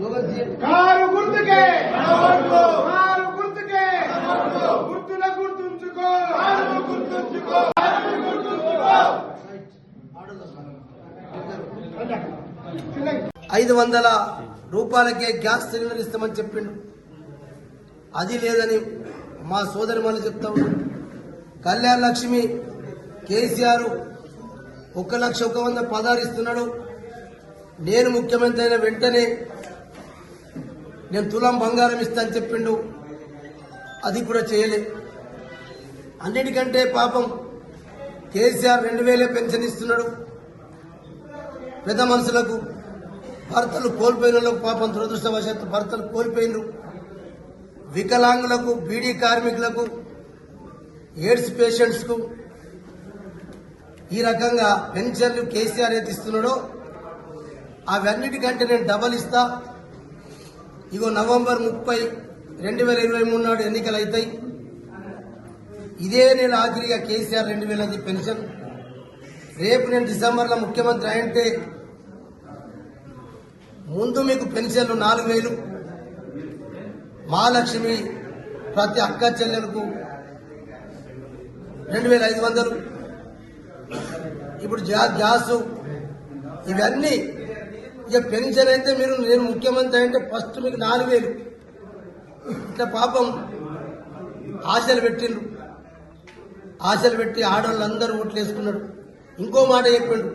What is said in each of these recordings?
Car గుర్తుకే car గుర్తుకే గుర్తుల గుర్తుంచుకో గుర్తుంచుకో 500 రూపాయలకే గ్యాస్ సిలిండర్ ఇస్తామని చెప్పిండు. అది లేదని మా సోదరి మళ్ళీ చెప్తా ఉన్నాడు. కళ్యాణ లక్ష్మి కేసీఆర్ 1,01,100 పదాలు ఇస్తున్నాడు. నేను ముఖ్యమంత్రి అయిన వెంటనే నేను తులం బంగారం ఇస్తా అని చెప్పిండు. అది కూడా చేయలే. అన్నిటికంటే పాపం కేసీఆర్ 2,000 పెన్షన్ ఇస్తున్నాడు. పెద్ద మనుషులకు, భర్తలు కోల్పోయిన వాళ్ళకు పాపం దురదృష్టవశాత్తు భర్తలు కోల్పోయినరు. వికలాంగులకు, బీడీ కార్మికులకు, ఎయిడ్స్ పేషెంట్స్ కు ఈ రకంగా పెన్షన్లు కేసీఆర్ అయితే ఇస్తున్నాడో అవన్నిటికంటే నేను డబల్ ఇస్తా. ఇగో నవంబర్ 30, 2023 నాడు ఎన్నికలు అవుతాయి. ఇదే నెల ఆఖరిగా కేసీఆర్ 2,000 పెన్షన్. రేపు నేను డిసెంబర్లో ముఖ్యమంత్రి అయింటే ముందు మీకు పెన్షన్లు 4,000, మహాలక్ష్మి ప్రతి అక్క చెల్లెలకు 2,500, ఇప్పుడు గ్యాసు, ఇవన్నీ ఇక పెన్షన్ అయితే మీరు నేను ముఖ్యమంత్రి అంటే ఫస్ట్ మీకు 4,000. ఇట్లా పాపం ఆశలు పెట్టిండ్రు. ఆశలు పెట్టి ఆడవాళ్ళందరూ ఓట్లు వేసుకున్నాడు. ఇంకో మాట చెప్పిండు,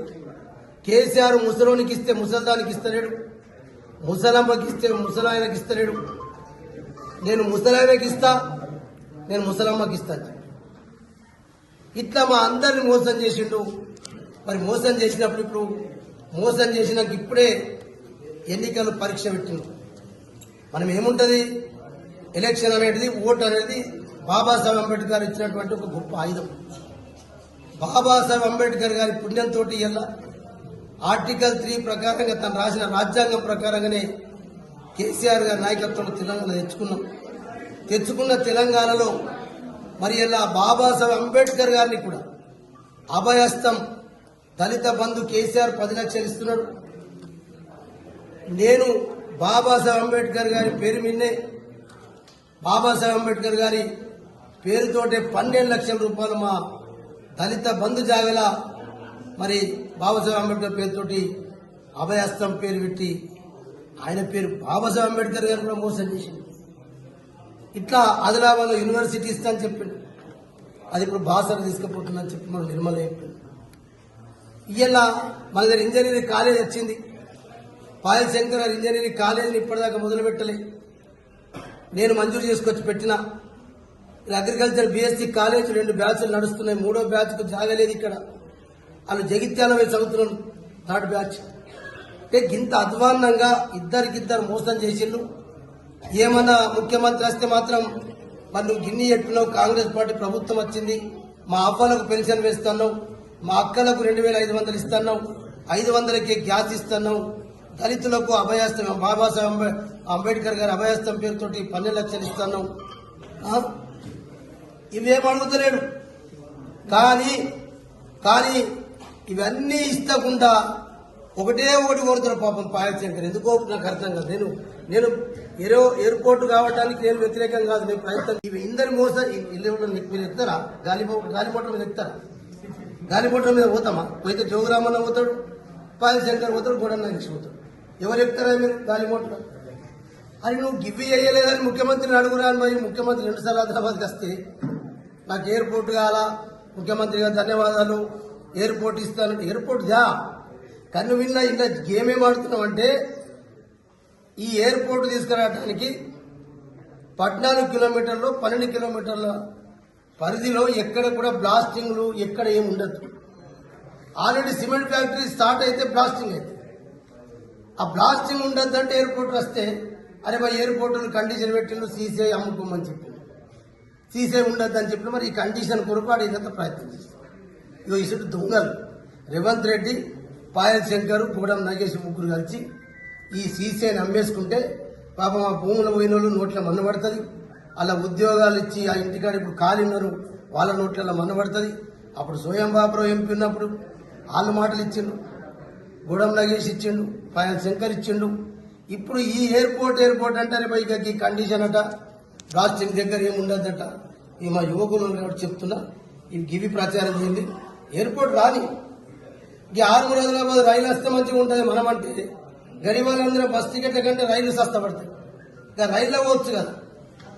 కేసీఆర్ ముసలోనికి ఇస్తే ముసల్దానికి ఇస్తలేడు, ముసలమ్మకి ఇస్తే ముసలాయనకి ఇస్తలేడు. నేను ముసలాయనకి ఇస్తా, నేను ముసలమ్మకి ఇస్తా. ఇట్లా మా అందరిని మోసం చేసిండు. మరి మోసం చేసినప్పుడు ఇప్పుడు మోసం చేసినాక ఇప్పుడే ఎన్నికలు పరీక్ష పెట్టిండు. మనం ఏముంటది, ఎలక్షన్ అనేది, ఓటు అనేది బాబాసాహెబ్ అంబేద్కర్ ఇచ్చినటువంటి ఒక గొప్ప ఆయుధం. బాబాసాహెబ్ అంబేద్కర్ గారి పుణ్యంతో ఇలా ఆర్టికల్ 3 ప్రకారంగా తను రాసిన రాజ్యాంగం ప్రకారంగానే కేసీఆర్ గారి నాయకత్వంలో తెలంగాణ తెచ్చుకున్న తెలంగాణలో మరి ఇలా బాబాసాహెబ్ అంబేద్కర్ గారిని కూడా అభయహస్తం దళిత బంధు కేసీఆర్ 10 లక్షలు ఇస్తున్నాడు. నేను బాబాసాహెబ్ అంబేద్కర్ గారి పేరు మీదే, బాబాసాహెబ్ అంబేద్కర్ గారి పేరుతోటే 12 లక్షల రూపాయలు మా దళిత బంధు జాగల మరి బాబాసాహెబ్ అంబేద్కర్ పేరుతోటి అభయహస్తం పేరు పెట్టి ఆయన పేరు బాబాసాహెబ్ అంబేద్కర్ గారు కూడా మోసం చేసింది. ఇట్లా ఆదిలాబాద్లో యూనివర్సిటీ ఇస్తా అని చెప్పిండు. అది ఇప్పుడు బాసర తీసుకుపోతుందని చెప్పి మనం నిర్మల చెప్పిండు. ఇవాళ మన దగ్గర ఇంజనీరింగ్ కాలేజ్ వచ్చింది. పాయల్ శంకర్ గారు ఇంజనీరింగ్ కాలేజీని ఇప్పటిదాకా మొదలు పెట్టలే. నేను మంజూరు చేసుకొచ్చి పెట్టిన అగ్రికల్చర్ బీఎస్సీ కాలేజ్ 2 బ్యాచ్లు నడుస్తున్నాయి. 3వ బ్యాచ్కు జాగలేదు. ఇక్కడ వాళ్ళు జగిత్యాల పోయి చదువుతున్నాను, 3rd బ్యాచ్. అంటే ఇంత అధ్వాన్నంగా ఇద్దరికిద్దరు మోసం చేసిండు. ఏమన్నా ముఖ్యమంత్రి వస్తే మాత్రం మరి నువ్వు గిన్ని చెప్పినావు, కాంగ్రెస్ పార్టీ ప్రభుత్వం వచ్చింది, మా అవ్వలకు పెన్షన్ వేస్తున్నావు, మా అక్కలకు 2,500 ఇస్తున్నావు, 500కే గ్యాస్ ఇస్తున్నావు, దళితులకు అభయహస్తం బాబాసాహెబ్ అంబేద్కర్ గారి అభయహస్తం పేరుతోటి 12 లక్షలు ఇస్తున్నావు. ఇవేం అడుగుతలేడు. కానీ ఇవన్నీ ఇస్తకుండా ఒకటి కోరుతున్నా పాపం పాయల్ శంకర్. ఎందుకో నాకు అర్థం కాదు. నేను ఎయిర్పోర్ట్ కావడానికి నేను వ్యతిరేకం కాదు. నేను ప్రయత్నం ఇందరి మోసం మీరు ఎక్కుతారా? గాలిపోట్ల మీద ఎక్కుతారా? గాలిపోట్ల మీద పోతామా? పోయితే జోగురామన్న పోతాడు, పాయల్ శంకర్ పోతాడు, గోడన్న నాగేష్ పోతాడు. ఎవరు ఎక్కుతారా మీరు గాలిపోట్ల? అది నువ్వు గివ్వి చేయలేదని ముఖ్యమంత్రిని అడుగురాను. మరి ముఖ్యమంత్రి 2 సార్లు హైదరాబాద్కి వస్తే నాకు ఎయిర్పోర్ట్ కావాలా, ముఖ్యమంత్రి గారు ధన్యవాదాలు, ఎయిర్పోర్ట్ ఇస్తానంటే ఎయిర్పోర్ట్ జా కన్ను విన్నా. ఇంకా గేమ్ ఏం ఆడుతున్నావు అంటే ఈ ఎయిర్పోర్ట్ తీసుకురావడానికి 14 కిలోమీటర్లు 12 కిలోమీటర్ల పరిధిలో ఎక్కడ కూడా బ్లాస్టింగ్లు ఎక్కడ ఏమి ఉండదు. ఆల్రెడీ సిమెంట్ ఫ్యాక్టరీ స్టార్ట్ అయితే బ్లాస్టింగ్ అయితే ఆ బ్లాస్టింగ్ ఉండద్దంటే ఎయిర్పోర్ట్ వస్తే అరే భయ్ ఎయిర్పోర్టులు కండిషన్ పెట్టిండు, సీసీఐ అమ్ముకోమని చెప్పిండు, సీసీఐ ఉండద్దని చెప్పిన. మరి ఈ కండిషన్ కొరకు ఆడ ఇదంతా ప్రయత్నం చేస్తాం. ఇగో ఇసుడు దొంగలు రేవంత్ రెడ్డి, పాయల్ శంకర్, గూడెం నాగేష్ ముగ్గురు కలిసి ఈ సీసీఐని అమ్మేసుకుంటే పాపం ఆ భూముల పోయిన వాళ్ళు నోట్ల మన్నబడుతుంది. అలా ఉద్యోగాలు ఇచ్చి ఆ ఇంటికాడ ఇప్పుడు ఖాళీ ఉన్నారు వాళ్ళ నోట్ల మన్నబడుతుంది. అప్పుడు సోయం బాబురావు ఎంపీ ఉన్నప్పుడు వాళ్ళు మాటలు ఇచ్చిండు, గూడెం నాగేష్ ఇచ్చిండు, పాయల్ శంకర్ ఇచ్చిండు. ఇప్పుడు ఈ ఎయిర్పోర్ట్ అంటారే పైగా ఈ కండిషన్ అట బ్లాస్టింగ్ దగ్గర ఏమి ఉండదట. ఈ మా యువకులు కాబట్టి చెప్తున్నా, ఇవి ప్రచారం చేయండి. ఎయిర్పోర్ట్ రాని ఈ ఆర్మూర్ ఆదిలాబాద్ రైలు వస్తే మంచిగా ఉంటుంది. మనం అంటే గరీబ్ వాళ్ళందరూ బస్ టికెట్ల కంటే రైలు సస్తపడతాయి. ఇంకా రైల్లో పోవచ్చు కదా.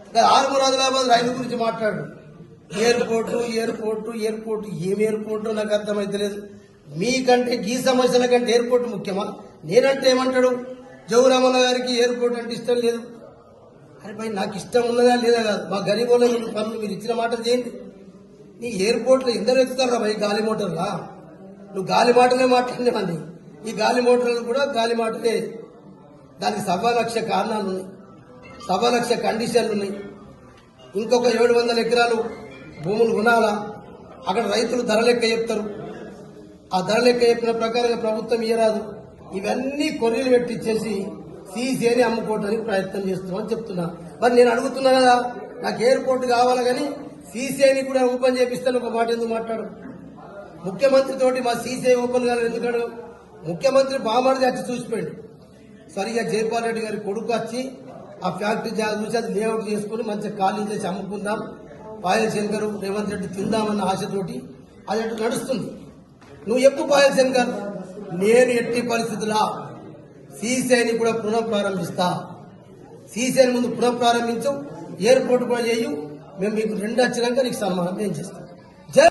ఇంకా ఆర్మూర్ ఆదిలాబాద్ రైలు గురించి మాట్లాడు. ఎయిర్పోర్టు ఏం ఎయిర్పోర్టు నాకు అర్థమైతలేదు. మీకంటే ఈ సమస్యల కంటే ఎయిర్పోర్ట్ ముఖ్యమా? నేనంటే ఏమంటాడు, జవహర్లాల్ గారికి ఎయిర్పోర్ట్ అంటే ఇష్టం లేదు. అరే భయ్, నాకు ఇష్టం ఉన్నదా లేదా కాదు, మా గరీబ్ వాళ్ళ పనులు మీరు ఇచ్చిన మాట చేయండి. నీ ఎయిర్పోర్ట్లో ఇద్దరు ఎక్కుతారా భయ్ గాలి మోటార్లా? నువ్వు గాలి మాటలే మాట్లాడినవన్నీ. ఈ గాలి మోటార్లు కూడా గాలి మాటలే. దానికి 1,00,000 కారణాలు ఉన్నాయి, 1,00,000 కండిషన్లు ఉన్నాయి. ఇంకొక 700 ఎకరాలు భూములు కొనాలా? అక్కడ రైతులు ధర లెక్క చెప్తారు. ఆ ధర లెక్క చెప్పిన ప్రకారంగా ప్రభుత్వం ఇయ్యరాదు. ఇవన్నీ కొర్రీలు పెట్టించేసి సీసీని అమ్ముకోవడానికి ప్రయత్నం చేస్తున్నామని చెప్తున్నా. మరి నేను అడుగుతున్నా కదా, నాకు ఎయిర్పోర్ట్ కావాలి కానీ సీసీఐని కూడా ఓపెన్ చేపిస్తాను. ఒక మాట ఎందుకు మాట్లాడు? ముఖ్యమంత్రి తోటి మా సీసీఐ ఓపెన్ కాలేదు ఎందుకడు? ముఖ్యమంత్రి బామాడిది వచ్చి చూసిపోయాడు. సరిగా జైపాల్ రెడ్డి గారి కొడుకు వచ్చి ఆ ఫ్యాక్టరీ జాగా చూసి అది లేఅవుట్ చేసుకుని మంచిగా ఖాళీ చేసి అమ్ముకుందాం, పాయల శంకర్ రేవంత్ రెడ్డి తిందామన్న ఆశతోటి అది అటు నడుస్తుంది. నువ్వు చెప్పు పాయల శంకర్, నేను ఎట్టి పరిస్థితుల్లో సీసీఐని కూడా పునః ప్రారంభిస్తా. సీసీఐని ముందు పునః ప్రారంభించు, ఎయిర్పోర్ట్ కూడా చేయు. మేము మీకు 2 వచ్చినాక నీకు సన్మానం నేను చేస్తాం.